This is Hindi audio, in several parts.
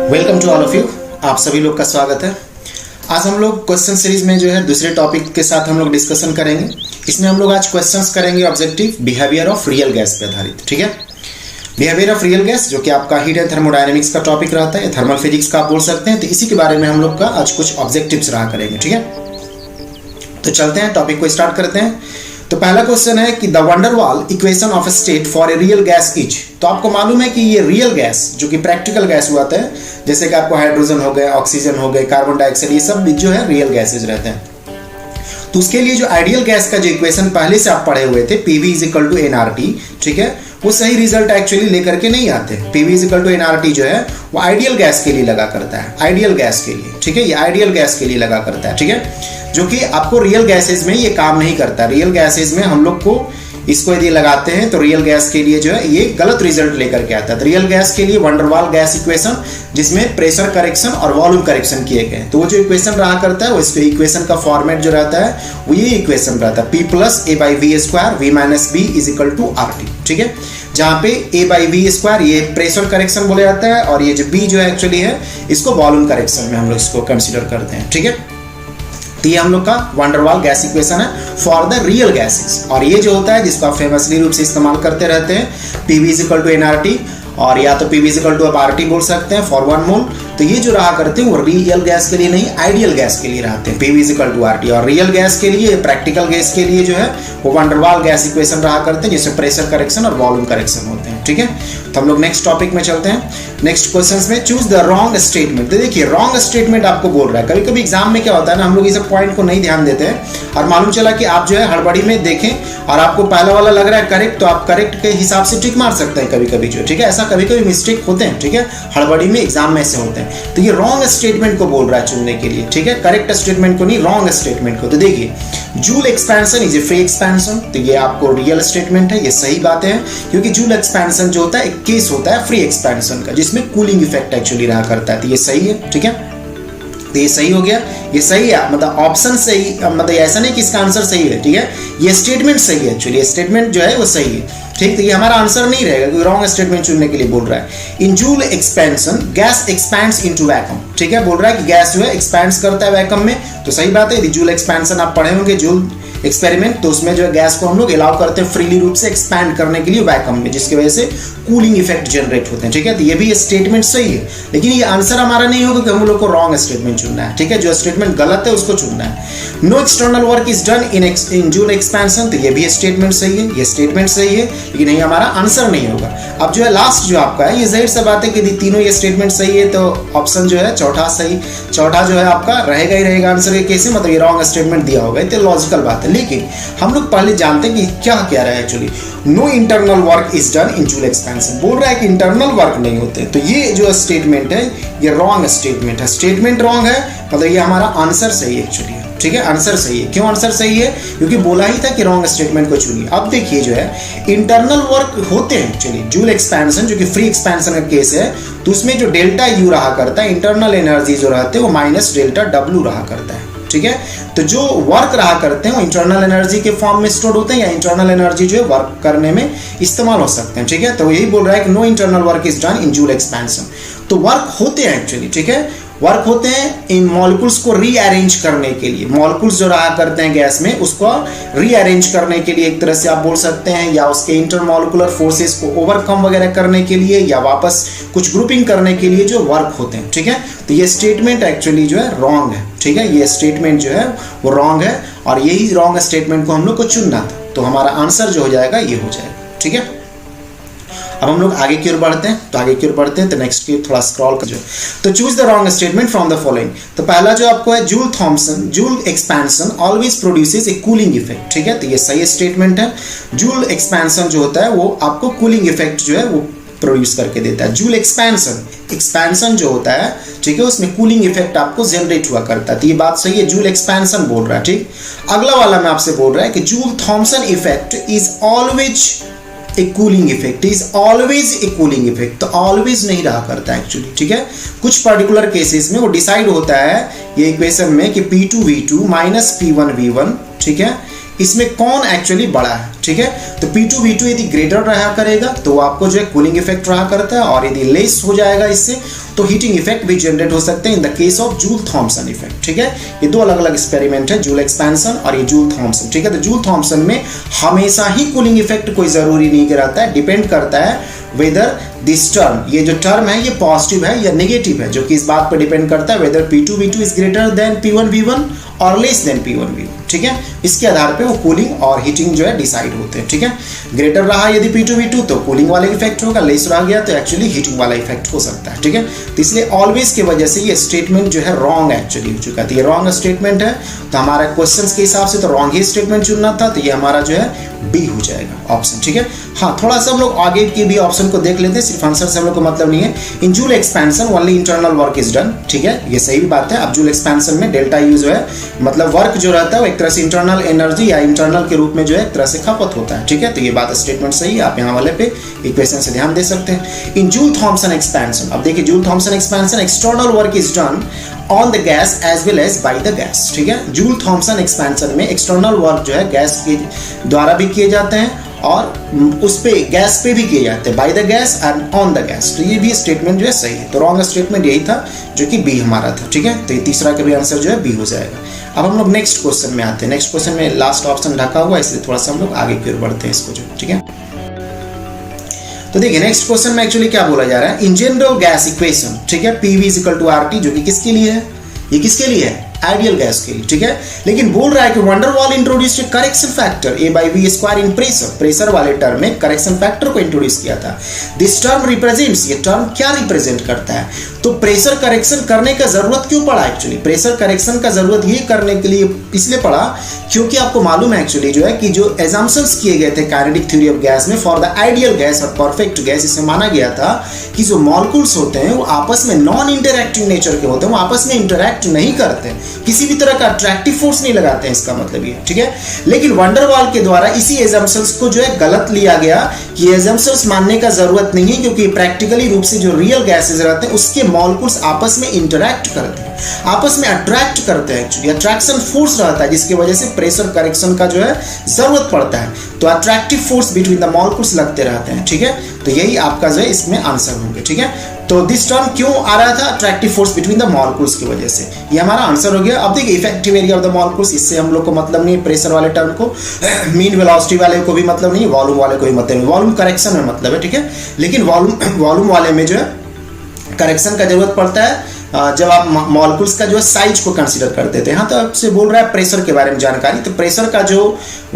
Welcome to all of you. आप सभी लोग का स्वागत है। आज हम लोग क्वेश्चन सीरीज में जो है दूसरे टॉपिक के साथ हम लोग डिस्कशन करेंगे। इसमें हम लोग आज क्वेश्चंस करेंगे objective behaviour of real gas पे आधारित। ठीक है, बिहेवियर ऑफ रियल गैस जो कि आपका हीट एंड थर्मोडायनेमिक्स का टॉपिक रहता है, थर्मल फिजिक्स का आप बोल सकते हैं। तो इसी के बारे में हम लोग का आज कुछ ऑब्जेक्टिव्स रहा करेंगे। ठीक है, तो चलते हैं टॉपिक को स्टार्ट करते हैं। तो पहला क्वेश्चन है कि the van der Waals equation of state for a real gas is. तो आपको मालूम है कि ये रियल गैस जो कि प्रैक्टिकल गैस हुआ था, जैसे कि आपको हाइड्रोजन हो गए, ऑक्सीजन हो गए, कार्बन डाइऑक्साइड, ये सब जो है रियल गैसेज रहते हैं। तो उसके लिए जो आइडियल गैस का जो इक्वेशन पहले से आप पढ़े हुए थे, PV = nRT, ठीक है, वो सही रिजल्ट एक्चुअली लेकर के नहीं आते। PV = nRT जो है वो आइडियल गैस के लिए लगा करता है, आइडियल गैस के लिए। ठीक है, ये आइडियल गैस के लिए लगा करता है। ठीक है, जो कि आपको रियल गैसेज में ये काम नहीं करता। रियल गैसेज में हम लोग को इसको यदि लगाते हैं तो रियल गैस के लिए जो है ये गलत रिजल्ट लेकर के आता है। तो रियल गैस के लिए वंडरवाल गैस इक्वेशन जिसमें प्रेशर करेक्शन और वॉल्यूम करेक्शन किए गए, तो वो जो इक्वेशन रहा करता है वो इसके इक्वेशन का फॉर्मेट जो रहता है वो ये इक्वेशन रहता है, P+A/V² V - B = RT। ठीक है, जहां पे A/V² ये प्रेशर करेक्शन बोला जाता है और ये जो B जो है एक्चुअली है इसको वॉल्यूम करेक्शन में हम लोग इसको कंसीडर करते हैं। ठीक है, तो ये हम लोग का वंडरवाल गैस इक्वेशन है फॉर द रियल गैसेस। और ये जो होता है जिसको आप फेमसली रूप से इस्तेमाल करते रहते हैं, PV = nRT, और या तो PV = RT बोल सकते हैं फॉर 1 मोल। तो ये जो रहा करते हैं वो रियल गैस के लिए नहीं, आइडियल गैस के लिए रहते हैं, PV = RT। और रियल गैस के लिए, प्रैक्टिकल गैस के लिए जो है वो वंडरवाल गैस इक्वेशन रहा करते हैं जिसमें प्रेशर करेक्शन और वॉल्यूम करेक्शन होते हैं। ठीक है, तो हम लोग नेक्स्ट टॉपिक में चलते हैं। नेक्स्ट क्वेश्चंस में चूज द रॉन्ग स्टेटमेंट। तो देखिए रॉन्ग स्टेटमेंट आपको बोल रहा है। कभी कभी एग्जाम में क्या होता है ना, हम लोग इस पॉइंट को नहीं ध्यान देते हैं और मालूम चला कि आप जो है हड़बड़ी में देखें और आपको पहला वाला लग रहा है करेक्ट, तो आप करेक्ट के हिसाब से टिक मार सकते हैं कभी कभी जो। ठीक है, ऐसा कभी कभी मिस्टेक होते हैं। ठीक है, हड़बड़ी में एग्जाम में ऐसे होते हैं। तो ये रॉन्ग स्टेटमेंट को बोल रहा है चुनने के लिए। ठीक है, करेक्ट स्टेटमेंट को नहीं, रॉन्ग स्टेटमेंट को। तो देखिए joule expansion is a free expansion, तो ये आपको रियल स्टेटमेंट है, ये सही बात है, क्योंकि जूल एक्सपेंशन जो होता है एक केस होता है फ्री एक्सपेंशन का जिसमें कूलिंग इफेक्ट एक्चुअली रहा करता है। तो ये सही है। ठीक है, तो ये सही हो गया, ये सही है, मतलब ऑप्शन सही, मतलब ऐसा नहीं कि इसका आंसर सही है। ठीक है, ये स्टेटमेंट सही है, एक्चुअली स्टेटमेंट जो है वो सही है। ठीक, तो ये हमारा आंसर नहीं रहेगा क्योंकि रॉन्ग स्टेटमेंट चुनने के लिए बोल रहा है। इन Joule expansion gas expands into vacuum. ठीक है, बोल रहा है कि गैस जो है एक्सपैंड्स करता है वैक्यूम में, तो सही बात है। यदि जूल एक्सपेंशन आप पढ़े होंगे, जूल एक्सपेरिमेंट, तो उसमें जो है गैस को हम लोग अलाउ करते हैं फ्रीली रूप से एक्सपैंड करने के लिए वैक्यूम में, जिसकी वजह से कूलिंग इफेक्ट जनरेट होते हैं। ठीक है, तो ये भी स्टेटमेंट सही है, लेकिन ये आंसर हमारा नहीं होगा कि हम लोग को रॉन्ग स्टेटमेंट चुनना है। ठीक है, जो स्टेटमेंट गलत है उसको चुनना है। No external work is done in Joule expansion, तो ये भी स्टेटमेंट सही है, ये स्टेटमेंट सही है, लेकिन ये हमारा आंसर नहीं होगा। अब जो है लास्ट जो आपका है, ये जाहिर सा बात है कि यदि तीनों ये स्टेटमेंट सही है तो ऑप्शन जो है चौथा सही, चौथा जो है आपका रहेगा ही रहेगा आंसर के केस में, मतलब ये रॉन्ग स्टेटमेंट दिया होगा, तो लॉजिकल बात है। लेकिन हम लोग पहले जानते हैं कि क्या कह रहा है actually. No internal work is done in Joule expansion, बोल रहा है कि इंटरनल वर्क नहीं होते, तो ये जो स्टेटमेंट है ये रॉन्ग स्टेटमेंट है। स्टेटमेंट रॉन्ग है, मतलब ये हमारा आंसर सही है एक्चुअली। ठीक है, आंसर सही है। क्यों आंसर सही है? क्योंकि बोला ही था कि रॉन्ग स्टेटमेंट को चुनिए। अब देखिए जो है इंटरनल वर्क होते हैं एक्चुअली जूल एक्सपेंशन, जो कि फ्री एक्सपेंशन का केस है, तो उसमें जो डेल्टा यू रहा करता है, इंटरनल एनर्जी जो रहते हैं वो -ΔW रहा करता है। ठीक है, तो जो वर्क रहा करते हैं वो इंटरनल एनर्जी के फॉर्म में स्टोर होते हैं या इंटरनल एनर्जी जो है वर्क करने में इस्तेमाल हो सकते हैं। ठीक है, तो यही बोल रहा है कि no internal work is done in Joule expansion. तो वर्क होते हैं एक्चुअली। ठीक है, वर्क होते हैं इन मॉलिक्यूल्स को रीअरेंज करने के लिए। मॉलिक्यूल्स जो रहा करते हैं गैस में उसको रीअरेंज करने के लिए एक तरह से आप बोल सकते हैं, या उसके इंटरमॉलिक्यूलर फोर्सेस को ओवरकम वगैरह करने के लिए, या वापस कुछ ग्रुपिंग करने के लिए जो वर्क होते हैं। ठीक है, तो ये स्टेटमेंट एक्चुअली जो है रॉन्ग है। ठीक है, ये स्टेटमेंट जो है वो रॉन्ग है और यही रॉन्ग स्टेटमेंट को हम लोग को चुनना था, तो हमारा आंसर जो हो जाएगा ये हो जाएगा। ठीक है, अब हम लोग आगे की ओर बढ़ते हैं। तो आगे की ओर बढ़ते हैं तो नेक्स्ट की थोड़ा स्क्रॉल कर, तो choose the wrong statement from the following. तो पहला जो आपको है Joule Thomson, Joule expansion always produces a cooling effect. ठीक है, तो ये सही स्टेटमेंट है। जूल एक्सपेंशन जो होता है वो आपको कूलिंग इफेक्ट जो है वो प्रोड्यूस करके देता है। जूल एक्सपेंशन जो होता है, ठीक है, उसमें कूलिंग इफेक्ट आपको जनरेट हुआ करता है। तो ये बात सही है, जूल एक्सपेंशन बोल रहा है। ठीक, अगला वाला मैं आपसे बोल रहा है कि Joule Thomson effect is always a cooling effect, is always a cooling effect. तो ऑलवेज नहीं रहा करता है एक्चुअली। ठीक है, कुछ पर्टिकुलर केसेस में वो डिसाइड होता है ये इक्वेशन में कि P2V2 - P1V1, ठीक है, इसमें कौन एक्चुअली बड़ा है। ठीक है, तो P2V2 यदि ग्रेटर रहा करेगा तो आपको जो है कूलिंग इफेक्ट रहा करता है, और यदि लेस हो जाएगा इससे तो हीटिंग इफेक्ट भी जनरेट हो सकते हैं in the case of joule Thompson effect. ठीक है, ये दो अलग अलग एक्सपेरिमेंट है, जूल एक्सपेंशन और ये जूल थॉम्सन। ठीक है, तो जूल थॉम्सन में हमेशा ही कूलिंग इफेक्ट कोई जरूरी नहीं रहता है, डिपेंड करता है वेदर दिस टर्म, ये जो टर्म है ये पॉजिटिव है या नेगेटिव है, जो कि इस बात पर डिपेंड करता है weather P2V2 is greater than P1V1 और लेस देन P1V1। ठीक है, इसके आधार पे वो कूलिंग और हीटिंग जो है डिसाइड होते हैं। ठीक है, ग्रेटर रहा यदि P2V2 तो कूलिंग वाला इफेक्ट होगा, लेस रह गया तो एक्चुअली हीटिंग वाला इफेक्ट हो सकता है। ठीक है, तो इसलिए ऑलवेज की वजह से ये स्टेटमेंट जो है रॉन्ग एक्चुअली हो चुका था, ये रॉन्ग स्टेटमेंट है। तो हमारा क्वेश्चन के हिसाब से तो रॉन्ग ही स्टेटमेंट चुनना था, तो ये हमारा जो है बी हो जाएगा ऑप्शन। ठीक है, हाँ थोड़ा सा हम लोग आगे के भी ऑप्शन को देख लेते हैं, सिर्फ आंसर से हम लोग को मतलब नहीं है। इन Joule expansion only internal work is done. ठीक है, ये सही भी बात है। अब जूल एक्सपेंशन में डेल्टा यू जो है मतलब वर्क जो रहता है वो एक तरह से इंटरनल एनर्जी या इंटरनल के रूप में जो है एक तरह से खपत होता है। ठीक है, तो ये बात स्टेटमेंट सही है, आप यहाँ वाले पे इक्वेशन से ध्यान दे सकते हैं। इन जूल थॉम्सन एक्सपेंशन, अब देखिए Joule Thomson expansion external work is done on the gas as well as by the gas. ठीक है, जूल थॉम्सन एक्सपेंशन में एक्सटर्नल वर्क जो है गैस के द्वारा भी किए जाते हैं और उस पे गैस पे भी किए जाते हैं, bye the gas and on the gas. तो ये भी स्टेटमेंट जो है सही है, तो रॉन्ग स्टेटमेंट यही था जो कि बी हमारा था। ठीक है, तो ये तीसरा का भी आंसर जो है बी हो जाएगा। अब हम लोग नेक्स्ट क्वेश्चन में आते हैं। नेक्स्ट क्वेश्चन में लास्ट ऑप्शन ढका हुआ है, इसलिए थोड़ा सा हम लोग आगे की ओर बढ़ते हैं इसको जो। ठीक है, तो देखिए नेक्स्ट क्वेश्चन में एक्चुअली क्या बोला जा रहा है, इन जनरल गैस इक्वेशन। ठीक है, PV = RT, जो कि किसके लिए है, ये किसके लिए है, आइडियल गैस के लिए। ठीक है, लेकिन बोल रहा है कि wonder wall introduced correction factor A/V² इन प्रेशर, प्रेशर वाले टर्म में करेक्शन फैक्टर को इंट्रोड्यूस किया था। दिस टर्म रिप्रेजेंट्स, ये टर्म क्या रिप्रेजेंट करता है, तो प्रेशर करेक्शन करने का जरूरत क्यों पड़ा एक्चुअली, प्रेशर करेक्शन का जरूरत ये करने के लिए इसलिए पड़ा क्योंकि आपको मालूम है एक्चुअली जो है कि जो एजम्पशंस किए गए थे काइनेटिक थ्योरी ऑफ गैस में फॉर द आइडियल गैस और परफेक्ट गैस, इसे माना गया था कि जो मॉलिक्यूल्स होते हैं वो आपस में नॉन इंटरैक्टिव नेचर के होते हैं, वो आपस में इंटरैक्ट नहीं करते, किसी भी तरह का अट्रैक्टिव फोर्स नहीं लगाते हैं, इसका मतलब ये। ठीक है, लेकिन वंडर वॉल के द्वारा इसी एजम्पशंस को जो है गलत लिया गया कि एजम्पशंस मानने का जरूरत नहीं है, क्योंकि प्रैक्टिकली रूप से जो रियल गैसेस रहते हैं उसके मॉलिक्यूल्स आपस में इंटरैक्ट करते हैं, आपस में अट्रैक्ट करते हैं, एक्चुअली अट्रैक्शन फोर्स रहता है, जिसकी वजह से प्रेशर करेक्शन का जो है जरूरत पड़ता है। तो attractive force between the molecules लगते रहते हैं। ठीक है, तो यही आपका जो है इसमें आंसर होंगे। ठीक है, तो दिस टर्म क्यों आ रहा था, attractive force between the molecules की वजह से, ये हमारा आंसर हो गया। अब देखिए effective area of the molecules, इससे हम लोग को मतलब नहीं, प्रेशर वाले टर्म को, मीन वेलोसिटी वाले को भी मतलब नहीं, वॉल्यूम वाले को भी मतलब नहीं, वॉल्यूम करेक्शन में मतलब है। ठीक है, लेकिन वॉल्यूम वाले में जो है करेक्शन का जरूरत पड़ता है जब आप मॉलिक्यूल्स का जो है साइज को कंसीडर करते थे। हाँ, तो आपसे बोल रहा है प्रेशर के बारे में जानकारी, तो प्रेशर का जो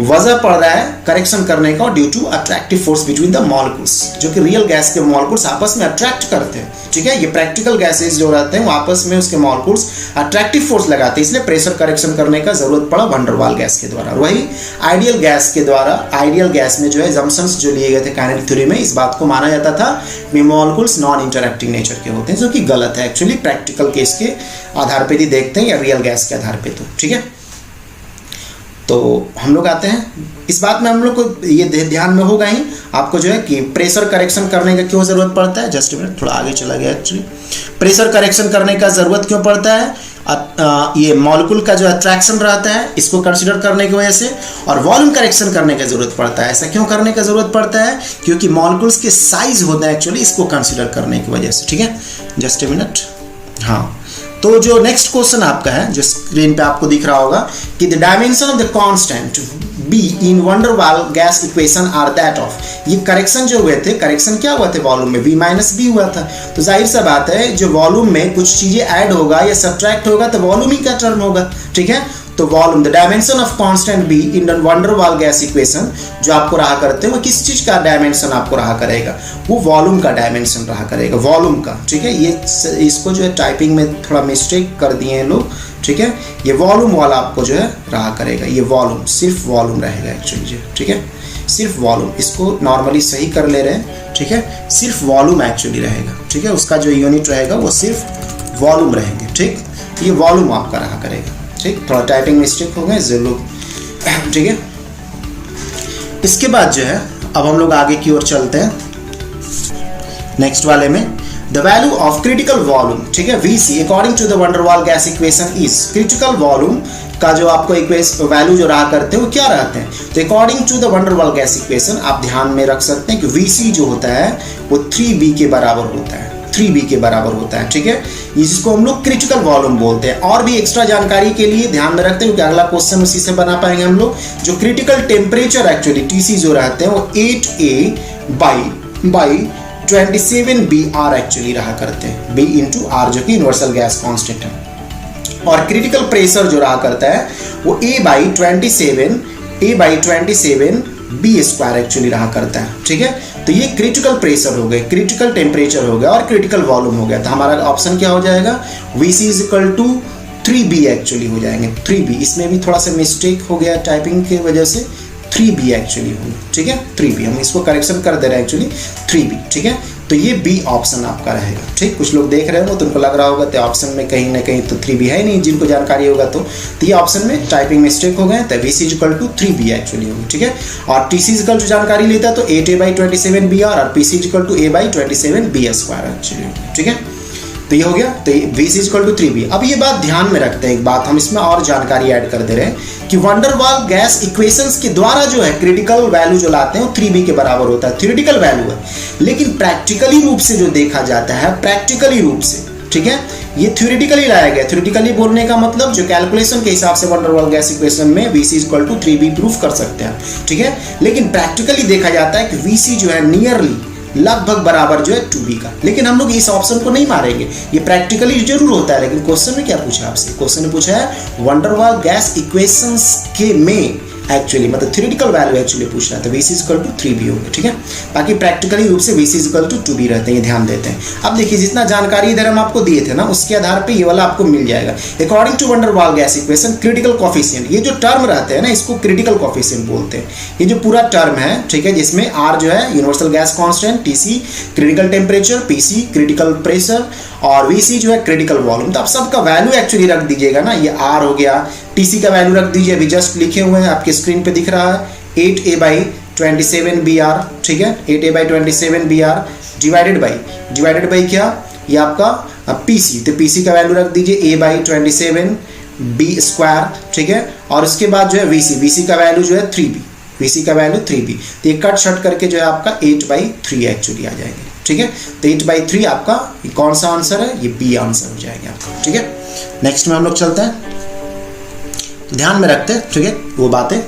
वजह पड़ रहा है करेक्शन करने का due to attractive force between the molecules, जो कि रियल गैस के मॉलिक्यूल्स आपस में अट्रैक्ट करते हैं। ठीक है, ये प्रैक्टिकल गैसेस जो रहते हैं वो आपस में उसके मॉलिक्यूल्स अट्रैक्टिव फोर्स लगाते हैं, इसलिए प्रेशर करेक्शन करने का जरूरत पड़ा वंडर वॉल गैस के द्वारा। वही आइडियल गैस के द्वारा, आइडियल गैस में जो है जम्पशंस जो लिए गए थे काइनेटिक थ्योरी में, इस बात को माना जाता था कि मॉलिक्यूल्स नॉन इंटरैक्टिंग नेचर के होते हैं, जो कि गलत है एक्चुअली, प्रैक्टिकल केस के आधार पे भी देखते हैं या रियल गैस के आधार पे। तो ठीक है, तो हम लोग आते हैं इस बात में, हम लोग को ये ध्यान में होगा ही आपको जो है कि प्रेशर करेक्शन करने का क्यों जरूरत पड़ता है। जस्ट मिनट, थोड़ा आगे चला गया एक्चुअली। प्रेशर करेक्शन करने का जरूरत क्यों पड़ता है, ये मॉलिक्यूल का जो अट्रैक्शन रहता है इसको कंसीडर करने की वजह से, और वॉल्यूम करेक्शन करने का जरूरत पड़ता है। ऐसा क्यों करने का जरूरत पड़ता है, क्योंकि मॉलिक्यूल्स के साइज होता है एक्चुअली, इसको कंसीडर करने की वजह से। ठीक है, जस्ट ए मिनट। हाँ, तो जो नेक्स्ट क्वेश्चन आपका है जो स्क्रीन पे आपको दिख रहा होगा कि the dimension of the constant B in van der Waals gas equation are that of, ये करेक्शन जो हुए थे, करेक्शन क्या हुआ थे वॉल्यूम में, V-B हुआ था। तो जाहिर सा बात है जो वॉल्यूम में कुछ चीजें ऐड होगा या सब्ट्रैक्ट होगा तो वॉल्यूम ही का टर्म होगा। ठीक है, तो volume, the dimension of constant B in van der Waals gas equation जो आपको रहा करते हैं वो किस चीज का डायमेंशन आपको रहा करेगा, वो वॉल्यूम का डायमेंशन रहा करेगा, वॉल्यूम का। ठीक है, ये इसको जो है टाइपिंग में थोड़ा मिस्टेक कर दिए हैं लोग। ठीक है, ये वॉल्यूम वाला आपको जो है रहा करेगा, ये वॉल्यूम, सिर्फ वॉल्यूम रहेगा एक्चुअली। ठीक है, सिर्फ वॉल्यूम, इसको नॉर्मली सही कर ले रहे हैं। ठीक है, सिर्फ वॉल्यूम एक्चुअली रहेगा। ठीक है, उसका जो यूनिट रहेगा वो सिर्फ वॉल्यूम रहेंगे। ठीक, ये वॉल्यूम आपका रहा करेगा। ठीक, थोड़ा टाइपिंग मिस्टेक हो गए जो लोग। ठीक है, इसके बाद जो है अब हम लोग आगे की ओर चलते हैं नेक्स्ट वाले में, the value of critical volume. ठीक है, VC according to the van der Waals gas equation is, critical volume का जो आपको वैल्यू जो रहा करते हैं वो क्या रहते हैं, तो according to the van der Waals gas equation आप ध्यान में रख सकते हैं कि VC जो होता है वो 3B के बराबर होता है। 3b के बराबर होता है, ठीक है। इसको हम लोग क्रिटिकल वॉल्यूम बोलते हैं। और भी एक्स्ट्रा जानकारी के लिए ध्यान में रखते हैं क्योंकि अगला क्वेश्चन उसी से बना पाएंगे हम लोग। जो क्रिटिकल टेम्परेचर एक्चुअली TC जो रहते हैं वो 8a/27 एक्चुअली रहा करते हैं, B इंटू आर जो कि यूनिवर्सल गैस कांस्टेंट है। और क्रिटिकल प्रेशर जो रहा करता है वो a/27 B² एक्चुअली रहा करता है, ठीक है। तो ये क्रिटिकल प्रेशर हो गए, क्रिटिकल टेम्परेचर हो गया और क्रिटिकल वॉल्यूम हो गया। तो हमारा ऑप्शन क्या हो जाएगा, VC = 3b एक्चुअली हो जाएंगे, 3b। इसमें भी थोड़ा सा मिस्टेक हो गया टाइपिंग की वजह से, 3b एक्चुअली होगा, ठीक है। 3b हम इसको करेक्शन कर दे रहे हैं एक्चुअली 3b, ठीक है। तो ये B ऑप्शन आपका रहेगा, ठीक। कुछ लोग देख रहे हो तो उनको लग रहा होगा तो ऑप्शन में कहीं ना कहीं तो 3b है नहीं, जिनको जानकारी होगा तो ये ऑप्शन में टाइपिंग मिस्टेक हो गए, तो VC = 3b एक्चुअली होगी, ठीक है। और TC जो जानकारी लेता है तो 8a/27 BR और PC = a/27 B² एक्चुअली, ठीक है। तो ये हो गया, तो VC = 3b। अब ये बात ध्यान में रखते हैं, एक बात हम इसमें और जानकारी ऐड कर दे रहे हैं कि van der Waals gas equations के द्वारा जो है क्रिटिकल वैल्यू जो लाते हैं वो 3b के बराबर होता है, थ्योरेटिकल वैल्यू है। लेकिन प्रैक्टिकली रूप से जो देखा जाता है, प्रैक्टिकली रूप से, ठीक है, ये थ्योरेटिकली लाया गया। थ्योरेटिकली बोलने का मतलब जो कैलकुलेशन के हिसाब से van der Waals gas equation में VC = 3b प्रूफ कर सकते हैं, ठीक है। लेकिन प्रैक्टिकली देखा जाता है कि VC जो है नियरली लगभग बराबर जो है 2b का। लेकिन हम लोग इस ऑप्शन को नहीं मारेंगे, ये प्रैक्टिकली जरूर होता है। लेकिन क्वेश्चन में क्या पूछा आपसे, क्वेश्चन ने पूछा है van der Waals gas equations के में एक्चुअली मतलब थ्योरेटिकल वैल्यू एक्चुअली पूछ रहा है, तो VC = 3b होगा, ठीक है। बाकी प्रैक्टिकली रूप से VC = 2b रहते हैं, ये ध्यान देते हैं। अब देखिए जितना जानकारी इधर हम आपको दिए थे ना उसके आधार पे ये वाला आपको मिल जाएगा। According to van der Waals gas equation critical coefficient, ये जो टर्म रहते हैं ना इसको क्रिटिकल कोफिशिएंट बोलते हैं। ये जो पूरा टर्म है, ठीक है, जिसमें R जो है universal gas constant, TC critical temperature, PC critical pressure और VC जो है क्रिटिकल वॉल्यूम। तो आप सबका वैल्यू एक्चुअली रख दीजिएगा ना, ये R हो गया, TC का वैल्यू रख दीजिए, अभी जस्ट लिखे हुए हैं आपके स्क्रीन पे दिख रहा है 8a/27 BR, ठीक है। 8a/27 BR डिवाइडेड बाई क्या, ये आपका PC, तो PC का वैल्यू रख दीजिए a/27 B², ठीक है। और उसके बाद जो है VC का वैल्यू जो है 3b, VC का वैल्यू 3b। तो ये कट शट करके जो है आपका 8/3 एक्चुअली आ जाएंगे, ठीक है। तो 8/3 आपका कौन सा आंसर है, ये B आंसर हो जाएगा आपका, ठीक है। नेक्स्ट में हम लोग चलते हैं, ध्यान में रखते हैं, ठीक है, वो बातें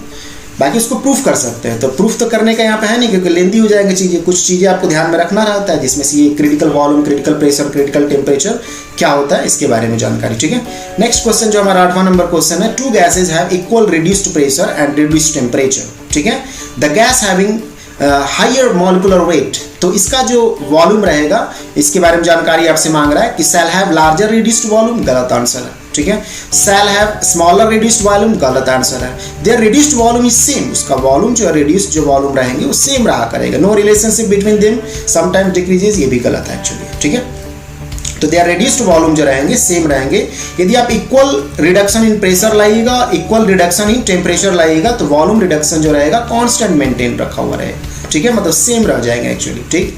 बाकी उसको प्रूफ कर सकते हैं। तो प्रूफ तो करने का यहाँ पे है नहीं क्योंकि लेंदी हो जाएंगे चीज़ें, कुछ चीज़ें आपको ध्यान में रखना रहता है जिसमें से ये critical volume, critical pressure, critical temperature क्या होता है इसके बारे में जानकारी, ठीक है। नेक्स्ट क्वेश्चन जो हमारा 8वां नंबर क्वेश्चन है, 2 gases have equal reduced pressure and reduced temperature, ठीक है। The gas having higher molecular weight, तो इसका जो वॉल्यूम रहेगा इसके बारे में जानकारी आपसे मांग रहा है कि shall have larger reduced volume, गलत आंसर है, ठीक है। Shall have smaller reduced volume, गलत आंसर है। Their reduced volume is same, उसका वॉल्यूम जो रिड्यूस्ड जो वॉल्यूम रहेंगे वो सेम रहा करेगा। No relationship between them, sometimes decreases, ये भी गलत है एक्चुअली, ठीक है। तो देयर रिड्यूस्ड वॉल्यूम जो रहेंगे सेम रहेंगे। यदि आप इक्वल रिडक्शन इन प्रेशर लाइएगा, इक्वल रिडक्शन इन टेम्परेचर लाइएगा तो वॉल्यूम रिडक्शन जो रहेगा कांस्टेंट मेंटेन रखा हुआ रहेगा, ठीक है, मतलब सेम रह जाएंगे एक्चुअली, ठीक।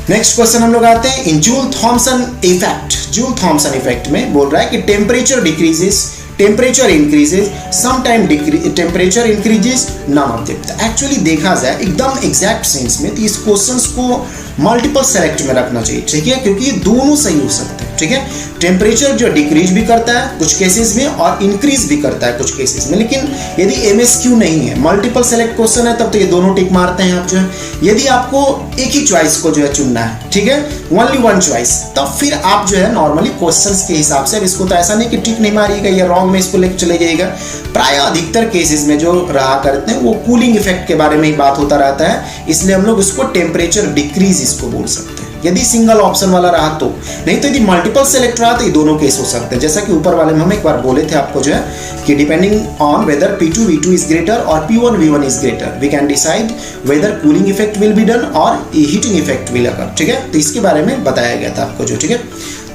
नेक्स्ट क्वेश्चन हम लोग आते हैं in Joule Thomson effect. Joule Thomson effect में बोल रहा है कि temperature decreases, temperature increases, sometime temperature increases, none of them. तो एक्चुअली देखा जाए एकदम एग्जैक्ट सेंस में तो इस क्वेश्चंस को मल्टीपल सेलेक्ट में रखना चाहिए, ठीक है, क्योंकि ये दोनों सही हो सकते हैं, ठीक है। टेम्परेचर जो डिक्रीज भी करता है कुछ केसेस में और इंक्रीज भी करता है कुछ केसेस में, लेकिन यदि MSQ नहीं है, मल्टीपल सेलेक्ट क्वेश्चन है, तब तो ये दोनों टिक मारते हैं आप जो है। यदि आपको एक ही चॉइस को जो है चुनना है, ठीक है, ओनली वन चॉइस, तब फिर आप जो है नॉर्मली क्वेश्चंस के हिसाब से, अब इसको तो ऐसा नहीं कि टिक नहीं मारिएगा या रॉन्ग में इसको लेकर चले जाइएगा। प्राय अधिकतर केसेस में जो रहा करते हैं वो कूलिंग इफेक्ट के बारे में ही बात होता रहता है, इसलिए हम लोग उसको टेम्परेचर डिक्रीज इसको बोल सकते हैं यदि सिंगल ऑप्शन वाला रहा तो। नहीं तो यदि मल्टीपल सेलेक्ट रहा तो ये दोनों केस हो सकते हैं, जैसा कि ऊपर वाले में हम एक बार बोले थे आपको जो है कि depending on whether P2 V2 is greater और P1 V1 is greater we can decide whether cooling effect will be done और हीटिंग इफेक्ट विल अकर, ठीक है। तो इसके बारे में बताया गया था आपको जो, ठीक है।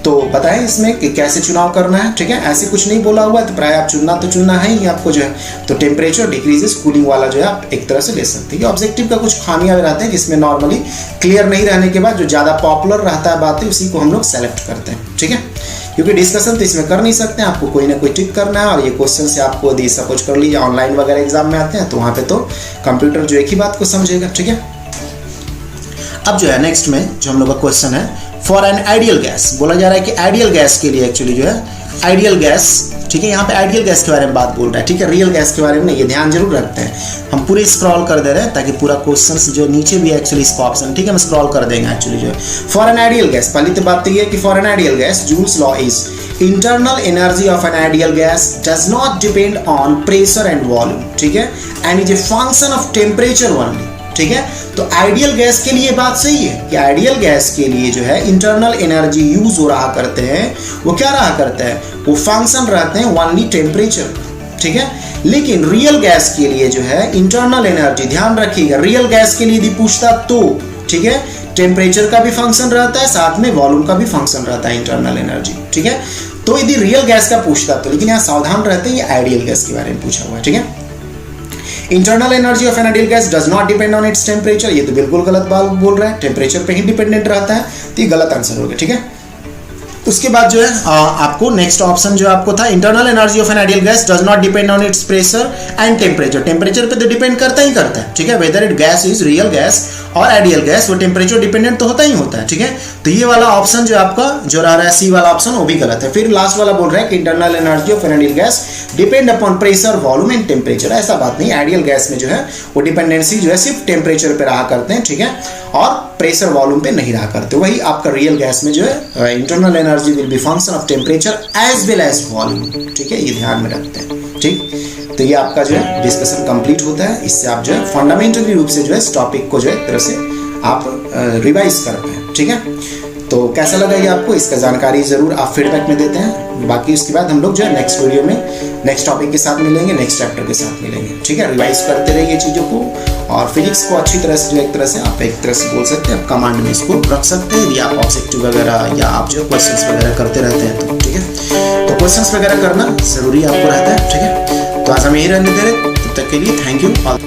तो बताएं इसमें कि कैसे चुनाव करना है, ठीक है। ऐसे कुछ नहीं बोला हुआ है तो प्राय आप चुनना है ही आपको जो है। तो टेम्परेचर डिक्रीजेस, कूलिंग वाला जो है आप एक तरह से ले सकते हैं। ऑब्जेक्टिव का कुछ खामियां रहते हैं जिसमें नॉर्मली क्लियर नहीं रहने के बाद जो ज़्यादा पॉपुलर रहता है बातें उसी को हम लोग सेलेक्ट करते हैं, ठीक है। क्योंकि डिस्कशन तो इसमें कर नहीं सकते हैं, आपको कोई ना कोई टिक करना है। और ये क्वेश्चन से आपको यदि सपोज कर लीजिए ऑनलाइन वगैरह एग्जाम में आते हैं तो वहाँ पे तो कंप्यूटर जो एक ही बात को समझेगा, ठीक है। अब जो है नेक्स्ट में जो हम लोग का क्वेश्चन है फॉर एन आइडियल गैस, बोला जा रहा है कि आइडियल गैस के लिए एक्चुअली जो है आइडियल गैस, ठीक है, यहाँ पे आइडियल गैस के बारे में बात बोल रहा है, ठीक है, रियल गैस के बारे में नहीं, ये ध्यान जरूर रखते हैं। हम पूरे स्क्रॉल कर दे रहे हैं ताकि पूरा क्वेश्चंस जो नीचे भी एक्चुअली इसका ऑप्शन, ठीक है, हम स्क्रॉल कर देंगे एक्चुअली जो है। फॉर एन आइडियल गैस, पहली तो बात तो ये है कि for an ideal gas joules law is internal energy of an ideal gas does not depend on pressure and volume, ठीक है, and is a function of temperature only, ठीक है। तो आइडियल गैस के लिए बात सही है कि आइडियल गैस के लिए जो है इंटरनल एनर्जी यूज हो रहा करते हैं, वो क्या रहा करता है, वो फंक्शन रहते हैं ओनली टेम्परेचर, ठीक है। लेकिन रियल गैस के लिए जो है इंटरनल एनर्जी, ध्यान रखिएगा, रियल गैस के लिए यदि पूछता तो, ठीक है, टेम्परेचर का भी फंक्शन रहता है, साथ में वॉल्यूम का भी फंक्शन रहता है, इंटरनल एनर्जी, ठीक है। तो यदि रियल गैस का पूछता तो, लेकिन यहाँ सावधान रहते हैं, ये आइडियल गैस के बारे में पूछा हुआ है, ठीक है। Internal energy of an ideal gas does not depend on its temperature, ये तो बिल्कुल गलत बात बोल रहा है, टेम्परेचर पे ही डिपेंडेंट रहता है, तो ये गलत आंसर हो गया, ठीक है। उसके बाद जो है आपको नेक्स्ट ऑप्शन जो आपको था, internal energy of an ideal gas does not depend on it's pressure and temperature, temperature पे तो डिपेंड करता ही करता है, ठीक है, whether it gas is real gas और आइडियल गैस, वो टेम्परेचर डिपेंडेंट तो होता ही होता है, ठीक है। तो ये वाला ऑप्शन जो आपका जो रह रहा है सी वाला ऑप्शन, वो भी गलत है। फिर लास्ट वाला बोल रहा है कि internal energy of an ideal gas depend upon pressure volume and temperature, ऐसा बात नहीं, आइडियल गैस में जो है वो डिपेंडेंसी जो है सिर्फ टेम्परेचर पे रहा करते हैं, ठीक है, और प्रेशर वॉल्यूम पे नहीं रहा करते। वही आपका रियल गैस में जो है internal energy will be function of temperature as well as volume, ठीक है, ये ध्यान में रखते हैं, ठीक। तो ये आपका जो है डिस्कशन कंप्लीट होता है, इससे आप जो है फंडामेंटली रूप से जो है इस टॉपिक को जो है एक तरह से आप रिवाइज कर पाए, ठीक है। तो कैसा लगा ये आपको, इसका जानकारी जरूर आप फीडबैक में देते हैं। बाकी उसके बाद हम लोग जो है नेक्स्ट वीडियो में नेक्स्ट टॉपिक के साथ मिलेंगे, नेक्स्ट चैप्टर के साथ मिलेंगे, ठीक है। रिवाइज करते रहिए चीज़ों को, और फिजिक्स को अच्छी तरह से जो एक तरह से आप एक तरह से बोल सकते हैं, आप कमांड में इसको रख सकते हैं, या आप ऑब्जेक्टिव वगैरह या आप जो क्वेश्चंस वगैरह करते रहते हैं, तो ठीक है। तो क्वेश्चंस वगैरह करना जरूरी आपको रहता है, ठीक है। तो आज हम यही रहने दे रहे, तब तक के लिए थैंक यू।